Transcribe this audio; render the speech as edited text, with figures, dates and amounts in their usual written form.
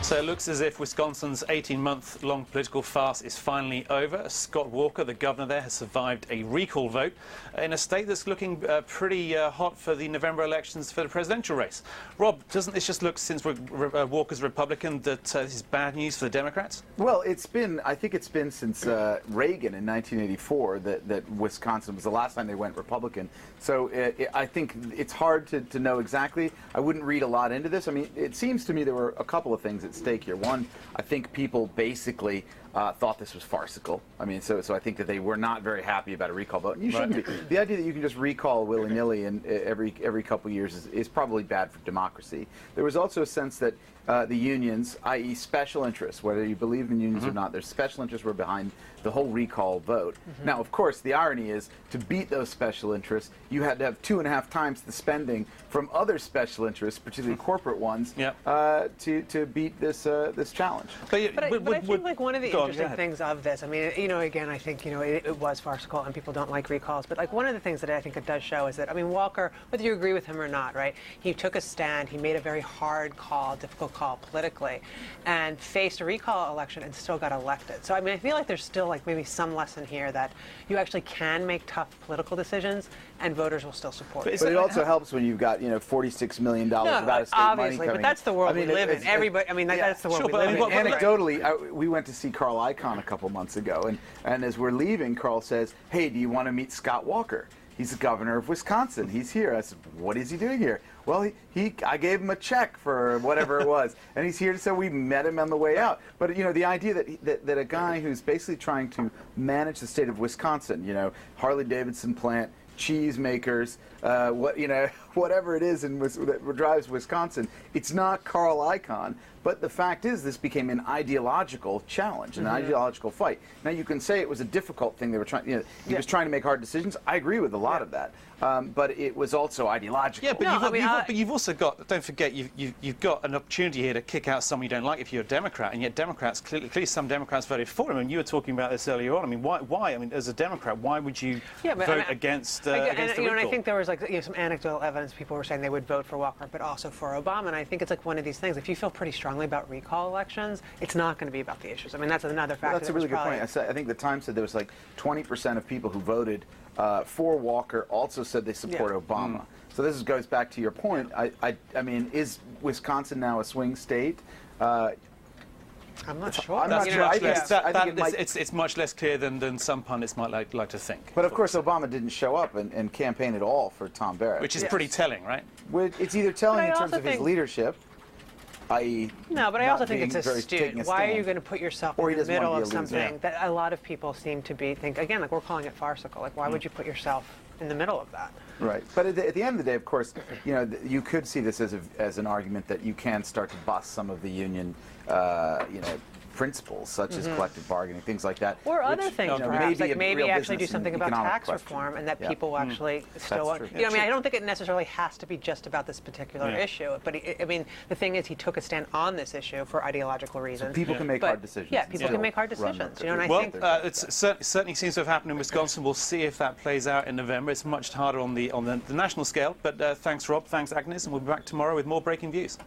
So it looks as if Wisconsin's 18-month-long political farce is finally over. Scott Walker, the governor there, has survived a recall vote in a state that's looking pretty hot for the November elections for the presidential race. Rob, doesn't this just look, since Walker's Republican, that this is bad news for the Democrats? Well, I think it's been since Reagan in 1984 that Wisconsin was the last time they went Republican. So I think it's hard to know exactly. I wouldn't read a lot into this. I mean, it seems to me there were a couple of things at stake here. One, I think people basically thought this was farcical. I mean, so I think that they were not very happy about a recall vote. And you shouldn't be. The idea that you can just recall willy-nilly and every couple of years is probably bad for democracy. There was also a sense that the unions, i.e. special interests, whether you believe in unions or not, their special interests were behind the whole recall vote. Now, of course, the irony is, to beat those special interests, you had to have 2.5 times the spending from other special interests, particularly corporate ones, to beat this challenge. But I think like one of the interesting things of this, I mean, again, I think, it was farcical and people don't like recalls, but like one of the things that I think it does show is that, I mean, Walker, whether you agree with him or not, right, he took a stand, he made a very hard call, difficult call politically, and faced a recall election and still got elected. So, I mean, I feel like there's still like maybe some lesson here that you actually can make tough political decisions and voters will still support you. But it also helps when you've got, $46 million of out-of-state money coming. But that's the world we live in. Everybody, I mean, that's the world we live in. Anecdotally, we went to see Carl Icahn a couple months ago, and as we're leaving, Carl says, "Hey, do you want to meet Scott Walker? He's the governor of Wisconsin. He's here." I said, "What is he doing here?" "Well, I gave him a check for whatever it was, and he's here." So we met him on the way out. But the idea that a guy who's basically trying to manage the state of Wisconsin, Harley Davidson plant, cheese makers, whatever it is that drives Wisconsin, it's not Carl Icahn. But the fact is, this became an ideological challenge, an ideological fight. Now, you can say it was a difficult thing. They were trying, he was trying to make hard decisions. I agree with a lot of that. But it was also ideological. Yeah, but you've also got, don't forget, you've got an opportunity here to kick out someone you don't like if you're a Democrat, and yet Democrats, clearly some Democrats voted for him, and you were talking about this earlier on. I mean, why? I mean, as a Democrat, why would you vote against the recall? And I think there was some anecdotal evidence. People were saying they would vote for Walker, but also for Obama, and I think it's like one of these things. If you feel pretty strongly about recall elections, it's not going to be about the issues. I mean, that's another factor. Well, that's a really good point. I think the Times said there was like 20% of people who voted for Walker also said they support Obama. So this goes back to your point. I mean, is Wisconsin now a swing state? I'm not sure. I'm not sure. It's much less clear than some pundits might like to think. But of course, Obama didn't show up and campaign at all for Tom Barrett. Which is pretty telling, right? It's either telling in terms of his leadership, i.e. No, but I also think it's astute. Why are you going to put yourself in the middle of something that a lot of people seem to think, again, like we're calling it farcical. Like, why would you put yourself in the middle of that? Right. But at the end of the day, of course, you could see this as an argument that you can start to bust some of the union, principles such as collective bargaining, things like that. Or other things, perhaps, like maybe actually do something about tax reform and that people will actually still want. I mean, I don't think it necessarily has to be just about this particular issue, but I mean, the thing is, he took a stand on this issue for ideological reasons. So people can make hard decisions. Yeah, people can make hard decisions. And I think it certainly seems to have happened in Wisconsin. We'll see if that plays out in November. It's much harder on the national scale. But thanks, Rob. Thanks, Agnes, and we'll be back tomorrow with more Breaking Views.